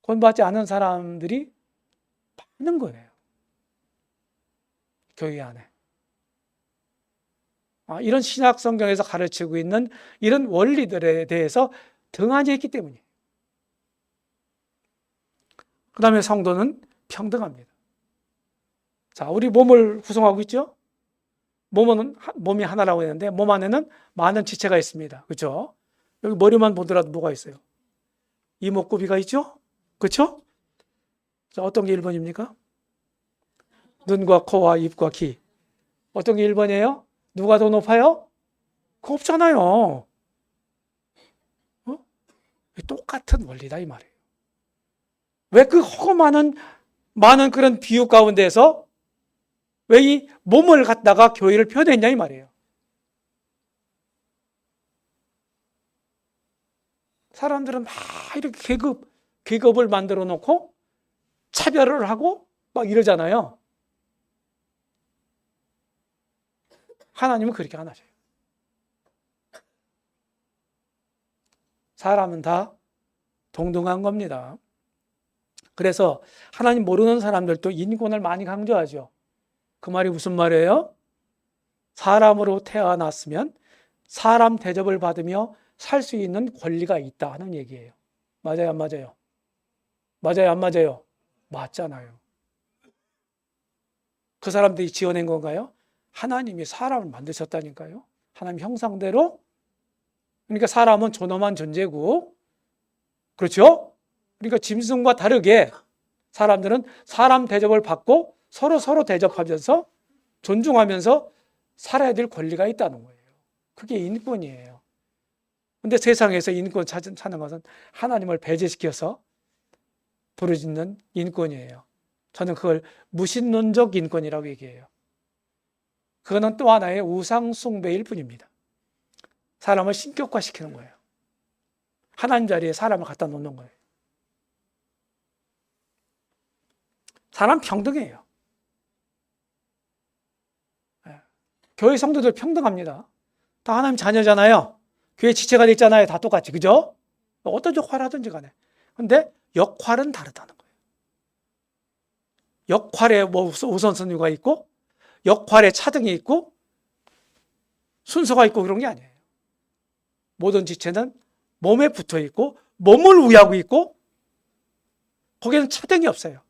구원받지 않은 사람들이 많은 거예요. 교회 안에. 이런 신약 성경에서 가르치고 있는 이런 원리들에 대해서 등한히 했기 때문이에요. 그 다음에 성도는 평등합니다. 자, 우리 몸을 구성하고 있죠? 몸이 하나라고 했는데 몸 안에는 많은 지체가 있습니다. 그렇죠? 여기 머리만 보더라도 뭐가 있어요? 이목구비가 있죠? 그렇죠? 자, 어떤 게 1번입니까? 눈과 코와 입과 귀. 어떤 게 1번이에요? 누가 더 높아요? 그거 없잖아요. 똑같은 원리다 이 말이에요. 왜 그 허구 많은 그런 비유 가운데서 왜 이 몸을 갖다가 교회를 표현했냐 이 말이에요. 사람들은 막 이렇게 계급을 만들어 놓고 차별을 하고 막 이러잖아요. 하나님은 그렇게 안 하셔요. 사람은 다 동등한 겁니다. 그래서 하나님 모르는 사람들도 인권을 많이 강조하죠. 그 말이 무슨 말이에요? 사람으로 태어났으면 사람 대접을 받으며 살 수 있는 권리가 있다 하는 얘기예요. 맞아요, 안 맞아요? 맞아요, 안 맞아요? 맞잖아요. 그 사람들이 지어낸 건가요? 하나님이 사람을 만드셨다니까요. 하나님 형상대로. 그러니까 사람은 존엄한 존재고, 그렇죠? 그러니까 짐승과 다르게 사람들은 사람 대접을 받고 서로 대접하면서 존중하면서 살아야 될 권리가 있다는 거예요. 그게 인권이에요. 근데 세상에서 인권 찾는 것은 하나님을 배제시켜서 부르짖는 인권이에요. 저는 그걸 무신론적 인권이라고 얘기해요. 그거는 또 하나의 우상 숭배일 뿐입니다. 사람을 신격화시키는 거예요. 하나님 자리에 사람을 갖다 놓는 거예요. 사람 평등해요. 교회 성도들 평등합니다. 다 하나님 자녀잖아요. 교회 지체가 됐잖아요. 다 똑같이. 그죠? 어떤 역할을 하든지 간에. 근데 역할은 다르다는 거예요. 역할에 뭐 우선순위가 있고 역할에 차등이 있고 순서가 있고 그런 게 아니에요. 모든 지체는 몸에 붙어 있고 몸을 위하고 있고 거기는 차등이 없어요.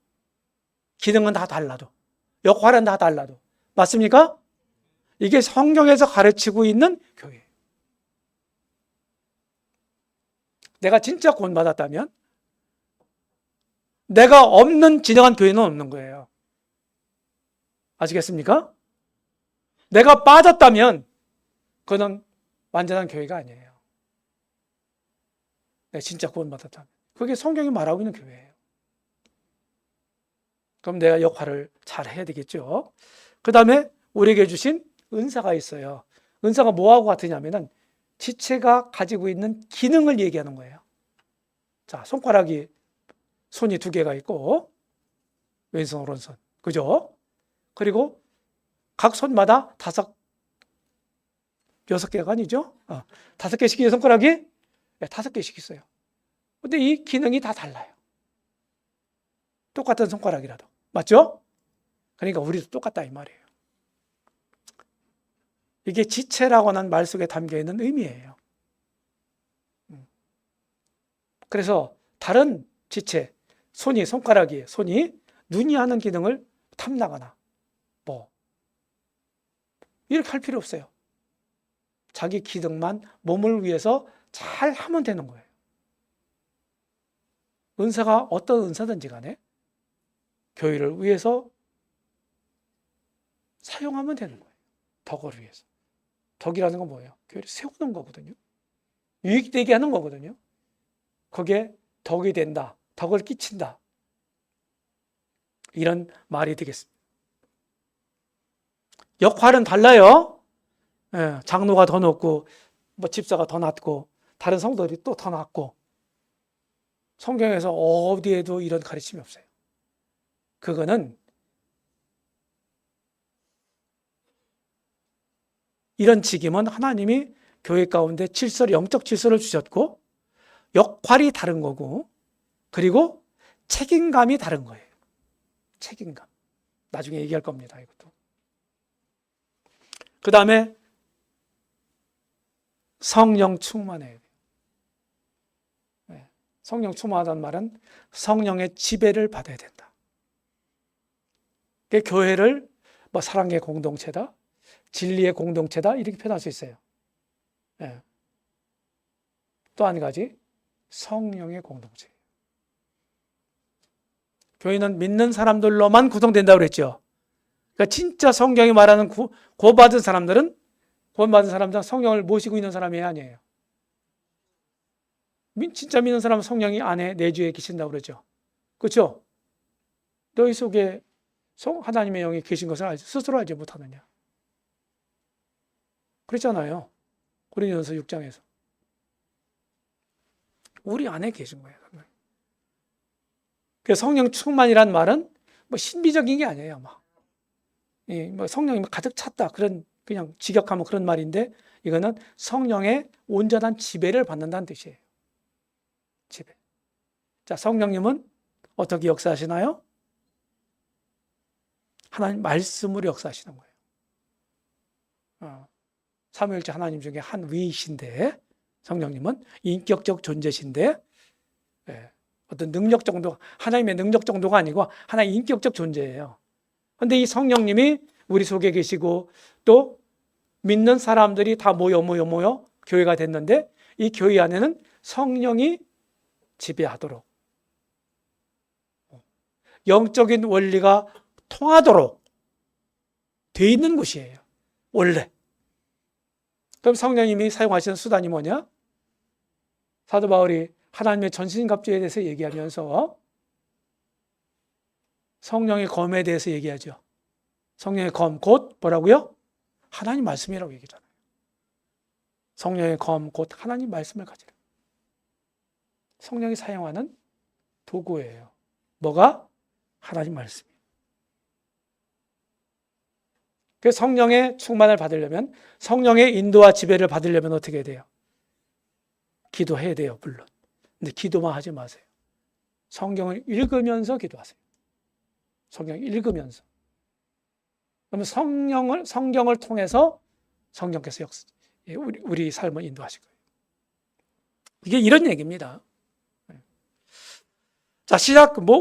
기능은 다 달라도 역할은 다 달라도. 맞습니까? 이게 성경에서 가르치고 있는 교회예요. 내가 진짜 구원받았다면 내가 없는 진정한 교회는 없는 거예요. 아시겠습니까? 내가 빠졌다면 그건 완전한 교회가 아니에요. 내가 진짜 구원받았다면. 그게 성경이 말하고 있는 교회예요. 그럼 내가 역할을 잘 해야 되겠죠. 그 다음에 우리에게 주신 은사가 있어요. 은사가 뭐하고 같으냐면은 지체가 가지고 있는 기능을 얘기하는 거예요. 자, 손가락이 손이 2개가 있고 왼손 오른손, 그죠? 그리고 각 손마다 6개가 아니죠? 5개씩 손가락이 5개씩 있어요. 근데 이 기능이 다 달라요. 똑같은 손가락이라도. 맞죠? 그러니까 우리도 똑같다 이 말이에요. 이게 지체라고 하는 말 속에 담겨 있는 의미예요. 그래서 다른 지체, 손가락이 눈이 하는 기능을 탐나거나 뭐 이렇게 할 필요 없어요. 자기 기능만 몸을 위해서 잘 하면 되는 거예요. 은사가 어떤 은사든지 간에 교회를 위해서 사용하면 되는 거예요. 덕을 위해서. 덕이라는 건 뭐예요? 교회를 세우는 거거든요. 유익되게 하는 거거든요. 그게 덕이 된다. 덕을 끼친다. 이런 말이 되겠습니다. 역할은 달라요. 장로가 더 높고 뭐 집사가 더 낮고 다른 성도들이 또 더 낮고 성경에서 어디에도 이런 가르침이 없어요. 그거는 이런 직임은 하나님이 교회 가운데 영적 질서를 주셨고 역할이 다른 거고 그리고 책임감이 다른 거예요. 책임감. 나중에 얘기할 겁니다. 이것도. 그 다음에 성령 충만해야 돼요. 성령 충만하다는 말은 성령의 지배를 받아야 된다. 교회를 뭐 사랑의 공동체다, 진리의 공동체다 이렇게 표현할 수 있어요. 또 한 가지 성령의 공동체. 교회는 믿는 사람들로만 구성된다고 그랬죠. 그러니까 진짜 성경이 말하는 구원받은 사람들은 성령을 모시고 있는 사람이 아니에요. 진짜 믿는 사람은 성령이 안에 내주에 계신다고 그러죠. 그렇죠? 너희 속에 하나님의 영이 계신 것을 스스로 알지 못하느냐. 그랬잖아요. 고린도전서 6장에서. 우리 안에 계신 거예요. 그래서 성령 충만이란 말은 뭐 신비적인 게 아니에요. 뭐 성령이 가득 찼다. 그냥 직역하면 그런 말인데 이거는 성령의 온전한 지배를 받는다는 뜻이에요. 지배. 자, 성령님은 어떻게 역사하시나요? 하나님 말씀으로 역사하시는 거예요. 삼위일체 하나님 중에 한 위이신데 성령님은 인격적 존재신데 어떤 능력 정도, 하나님의 능력 정도가 아니고 하나의 인격적 존재예요. 그런데 이 성령님이 우리 속에 계시고 또 믿는 사람들이 다 모여 교회가 됐는데 이 교회 안에는 성령이 지배하도록 영적인 원리가 통하도록 돼 있는 곳이에요. 원래. 그럼 성령님이 사용하시는 수단이 뭐냐? 사도 바울이 하나님의 전신갑주에 대해서 얘기하면서 성령의 검에 대해서 얘기하죠. 성령의 검, 곧 뭐라고요? 하나님 말씀이라고 얘기하잖아요. 성령의 검, 곧 하나님 말씀을 가지라. 성령이 사용하는 도구예요. 뭐가? 하나님 말씀이에요. 그래서 성령의 충만을 받으려면, 성령의 인도와 지배를 받으려면 어떻게 해야 돼요? 기도해야 돼요, 물론. 근데 기도만 하지 마세요. 성경을 읽으면서 기도하세요. 성경을 읽으면서. 그러면 성경을 통해서 성령께서 우리 삶을 인도하실 거예요. 이게 이런 얘기입니다. 자,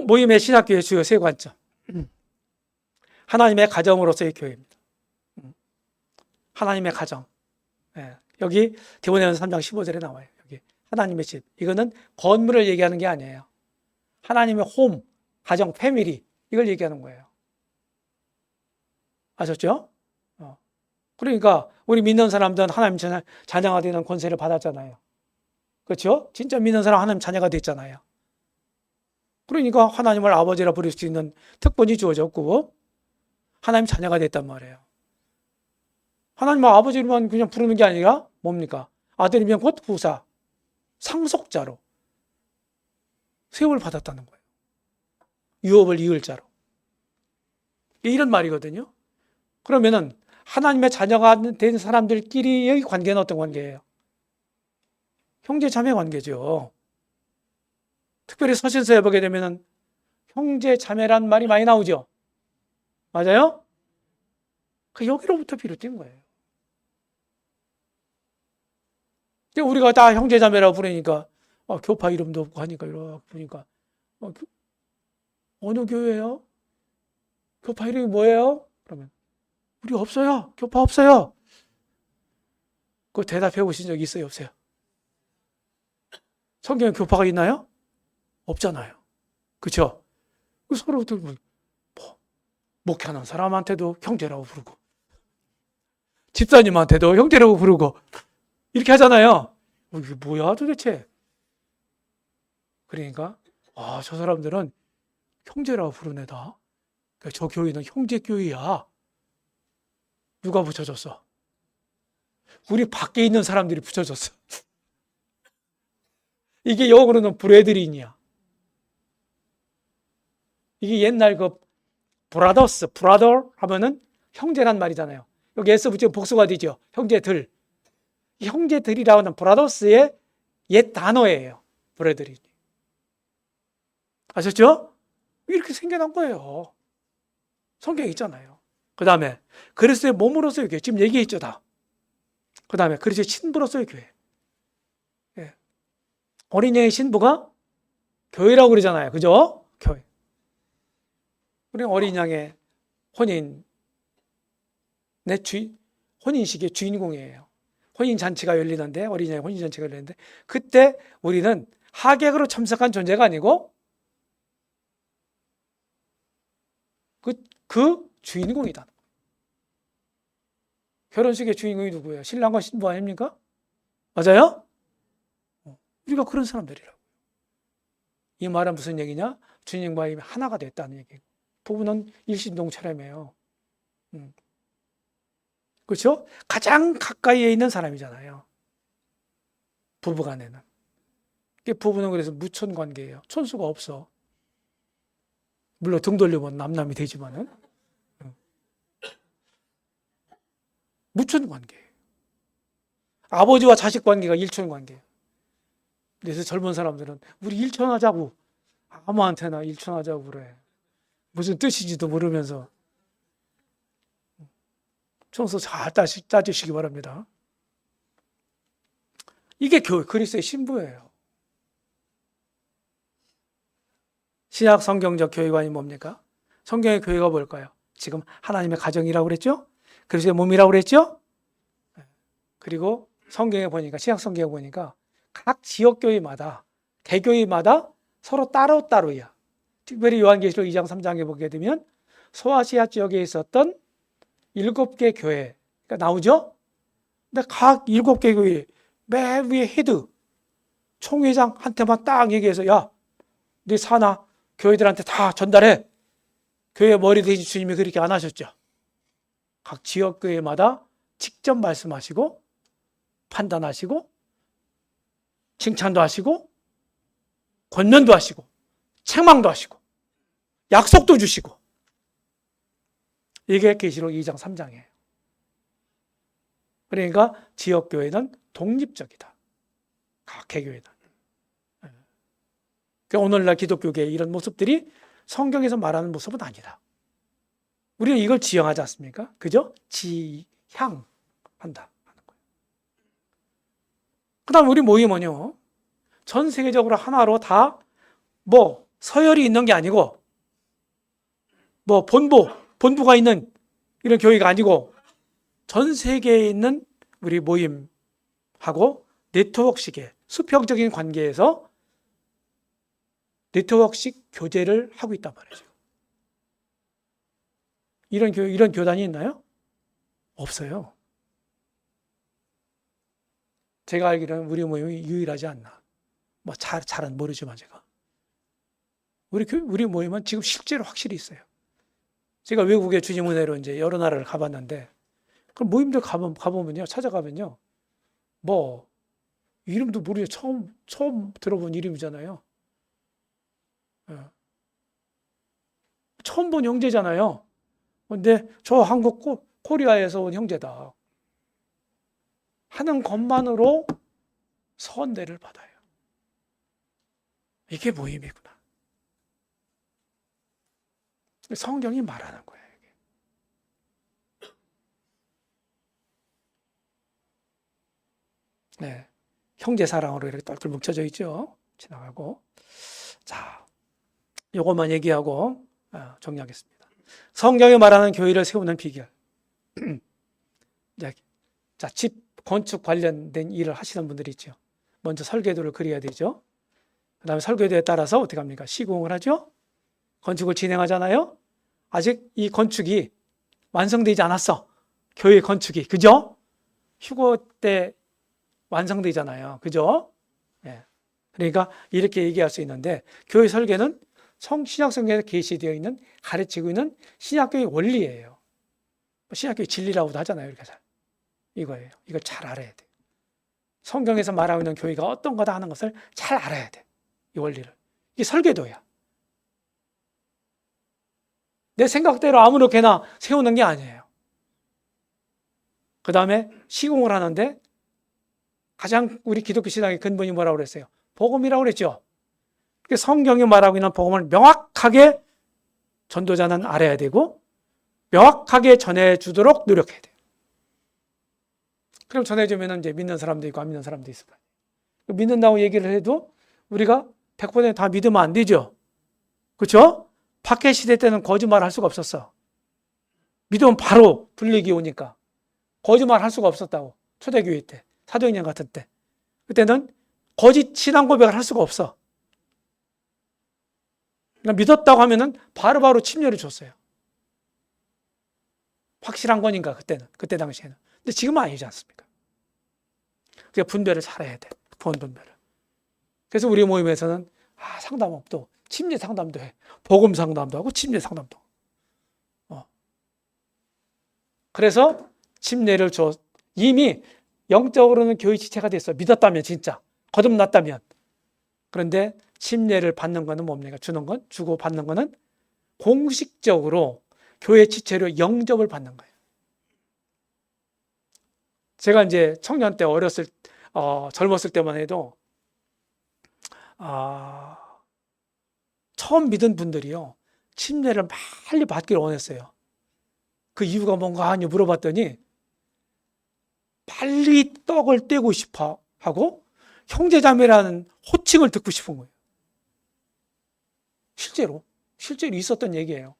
모임의 신학교의 주요 세 관점. 하나님의 가정으로서의 교회입니다. 하나님의 가정. 여기 디모데전서 3장 15절에 나와요. 여기 하나님의 집. 이거는 건물을 얘기하는 게 아니에요. 하나님의 홈, 가정, 패밀리 이걸 얘기하는 거예요. 아셨죠? 그러니까 우리 믿는 사람들은 하나님 자녀가 되는 권세를 받았잖아요. 그렇죠? 진짜 믿는 사람 하나님 자녀가 됐잖아요. 그러니까 하나님을 아버지라 부를 수 있는 특권이 주어졌고 하나님 자녀가 됐단 말이에요. 하나님을 아버지로만 그냥 부르는 게 아니라 뭡니까? 아들이면 곧 후사, 상속자로 세움을 받았다는 거예요. 유업을 이을 자로. 이런 말이거든요. 그러면은 하나님의 자녀가 된 사람들끼리의 관계는 어떤 관계예요? 형제 자매 관계죠. 특별히 서신서에 보게 되면은 형제 자매란 말이 많이 나오죠. 맞아요? 여기로부터 비롯된 거예요. 우리가 다 형제 자매라고 부르니까 교파 이름도 없고 하니까 이렇게 보니까 어느 교회예요? 교파 이름이 뭐예요? 그러면 우리 없어요. 교파 없어요. 그 대답해 보신 적 있어요? 없어요? 성경에 교파가 있나요? 없잖아요. 그렇죠? 서로 목회하는 사람한테도 형제라고 부르고 집사님한테도 형제라고 부르고 이렇게 하잖아요. 이게 뭐야 도대체? 그러니까 저 사람들은 형제라고 부르네다. 그러니까 저 교회는 형제교회야. 누가 붙여줬어? 우리 밖에 있는 사람들이 붙여줬어. 이게 영어로는 브레드린이야. 이게 옛날 브라더스, 브라더 하면은 형제란 말이잖아요. 여기 S 붙이면 복수가 되죠. 형제들. 이 형제들이라고 하는 브라더스의 옛 단어예요. 브레드린. 아셨죠? 이렇게 생겨난 거예요. 성경에 있잖아요. 그 다음에 그리스도의 몸으로서의 교회. 지금 얘기했죠 다. 그 다음에 그리스도의 신부로서의 교회. 어린이의 신부가 교회라고 그러잖아요. 그죠? 교회. 우리 어린 양의 혼인식의 주인공이에요. 혼인잔치가 열리는데, 어린 양의 혼인잔치가 열리는데, 그때 우리는 하객으로 참석한 존재가 아니고, 그 주인공이다. 결혼식의 주인공이 누구예요? 신랑과 신부 아닙니까? 맞아요? 우리가 그런 사람들이라고. 이 말은 무슨 얘기냐? 주님과 이미 하나가 됐다는 얘기예요. 부부는 일심동체라며요. 그렇죠? 가장 가까이에 있는 사람이잖아요. 부부간에는. 부부는 그래서 무촌 관계예요. 촌수가 없어. 물론 등 돌리면 남남이 되지만은 무촌 관계예요. 아버지와 자식 관계가 일촌 관계예요. 그래서 젊은 사람들은 우리 일촌하자고 아무한테나 일촌하자고 그래. 무슨 뜻인지도 모르면서 청소 잘 따지시기 바랍니다. 이게 그리스도의 신부예요. 신약 성경적 교회관이 뭡니까? 성경의 교회가 뭘까요? 지금 하나님의 가정이라고 그랬죠? 그리스도의 몸이라고 그랬죠? 그리고 성경에 보니까, 신약 성경에 보니까 각 지역교회마다, 대교회마다 서로 따로따로야. 특별히 요한계시록 2장 3장에 보게 되면 소아시아 지역에 있었던 7개 교회가 나오죠? 근데 각 7개 교회 맨 위에 헤드, 총회장한테만 딱 얘기해서 야, 네 사나 교회들한테 다 전달해. 교회 머리 대신 주님이 그렇게 안 하셨죠? 각 지역교회마다 직접 말씀하시고 판단하시고 칭찬도 하시고 권면도 하시고 책망도 하시고 약속도 주시고 이게 계시록 2장 3장이에요. 그러니까 지역교회는 독립적이다. 각 개교회는. 그러니까 오늘날 기독교계의 이런 모습들이 성경에서 말하는 모습은 아니다. 우리는 이걸 지향하지 않습니까? 그죠? 지향한다 하는 거예요. 그 다음 우리 모임은요, 전 세계적으로 하나로 다 뭐 서열이 있는 게 아니고 뭐 본부가 있는 이런 교회가 아니고 전 세계에 있는 우리 모임하고 네트워크식의 수평적인 관계에서 네트워크식 교제를 하고 있단 말이죠. 이런 교단이 있나요? 없어요. 제가 알기로는 우리 모임이 유일하지 않나. 뭐 잘은 모르지만 제가. 우리 모임은 지금 실제로 확실히 있어요. 제가 외국에 주님 은혜로 이제 여러 나라를 가봤는데, 그럼 모임들 가보면요, 찾아가면요, 뭐, 이름도 모르죠. 처음 들어본 이름이잖아요. 예. 처음 본 형제잖아요. 근데 저 한국 코리아에서 온 형제다 하는 것만으로 선대를 받아요. 이게 모임이구나. 성경이 말하는 거예요. 네. 형제 사랑으로 이렇게 똘똘 뭉쳐져 있죠. 지나가고. 자, 요것만 얘기하고 정리하겠습니다. 성경이 말하는 교회를 세우는 비결. 자, 집 건축 관련된 일을 하시는 분들이 있죠. 먼저 설계도를 그려야 되죠. 그 다음에 설계도에 따라서 어떻게 합니까? 시공을 하죠. 건축을 진행하잖아요. 아직 이 건축이 완성되지 않았어. 교회 건축이. 그죠? 휴거 때 완성되잖아요. 그죠? 예. 그러니까 이렇게 얘기할 수 있는데, 교회 설계는 신약 성경에 계시되어 있는, 가르치고 있는 신약교의 원리예요. 신약교의 진리라고도 하잖아요. 이렇게 이거예요. 이걸 잘 알아야 돼. 성경에서 말하고 있는 교회가 어떤 거다 하는 것을 잘 알아야 돼. 이 원리를. 이게 설계도야. 내 생각대로 아무렇게나 세우는 게 아니에요. 그 다음에 시공을 하는데 가장 우리 기독교 신앙의 근본이 뭐라고 그랬어요? 복음이라고 그랬죠. 성경이 말하고 있는 복음을 명확하게 전도자는 알아야 되고 명확하게 전해주도록 노력해야 돼요. 그럼 전해주면 이제 믿는 사람도 있고 안 믿는 사람도 있을 거예요. 믿는다고 얘기를 해도 우리가 100% 다 믿으면 안 되죠. 그렇죠? 박해 시대 때는 거짓말 할 수가 없었어. 믿으면 바로 불리기 오니까 거짓말 할 수가 없었다고. 초대교회 때, 사도행전 같은 때. 그때는 거짓 신앙 고백을 할 수가 없어. 그러니까 믿었다고 하면은 바로바로 침례를 줬어요. 확실한 거니까 그때 당시에는. 근데 지금은 아니지 않습니까? 그러니까 분별을 잘해야 돼. 분별을. 그래서 우리 모임에서는 상담업도 침례 상담도 해. 복음 상담도 하고 침례 상담도. 그래서 침례를 줘. 이미 영적으로는 교회 지체가 됐어. 믿었다면 진짜. 거듭났다면. 그런데 침례를 받는 거는 뭡니까? 주고 받는 거는 공식적으로 교회 지체로 영접을 받는 거예요. 제가 이제 청년 때 젊었을 때만 해도 처음 믿은 분들이요, 침례를 빨리 받기를 원했어요. 그 이유가 뭔가 하니 물어봤더니 빨리 떡을 떼고 싶어 하고 형제자매라는 호칭을 듣고 싶은 거예요. 실제로 있었던 얘기예요.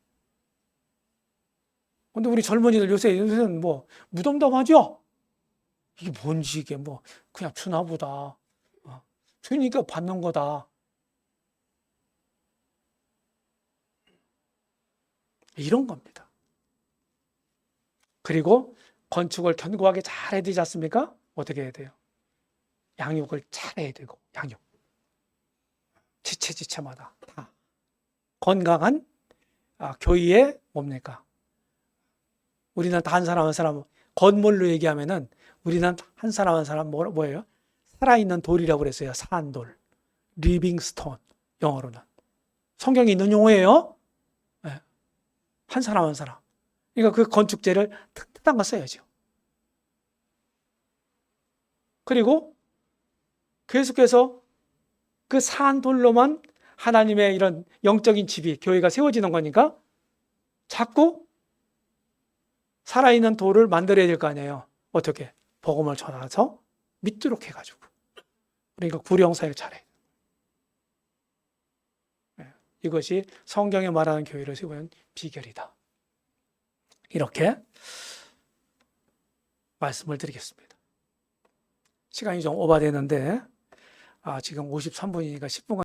근데 우리 젊은이들 요새는 뭐 무덤덤하죠? 이게 뭔지, 이게 뭐 그냥 주나 보다. 주니까 받는 거다. 이런 겁니다. 그리고 건축을 견고하게 잘 해야 되지 않습니까? 어떻게 해야 돼요? 양육을 잘 해야 되고, 양육. 지체마다 다. 건강한 교회의 뭡니까? 우리는 다 한 사람, 건물로 얘기하면은 우리는 한 사람 뭐예요? 살아있는 돌이라고 그랬어요. 산돌. 리빙 스톤. 영어로는. 성경에 있는 용어예요. 네. 한 사람. 그러니까 그 건축재를 튼튼한 거 써야죠. 그리고 계속해서 그 산돌로만 하나님의 이런 영적인 집이 교회가 세워지는 거니까 자꾸 살아있는 돌을 만들어야 될 거 아니에요. 어떻게? 복음을 전해서 믿도록 해가지고. 그러니까 구령사역 잘해. 이것이 성경에 말하는 교회를 세우는 비결이다. 이렇게 말씀을 드리겠습니다. 시간이 좀 오버되는데 지금 53분이니까 10분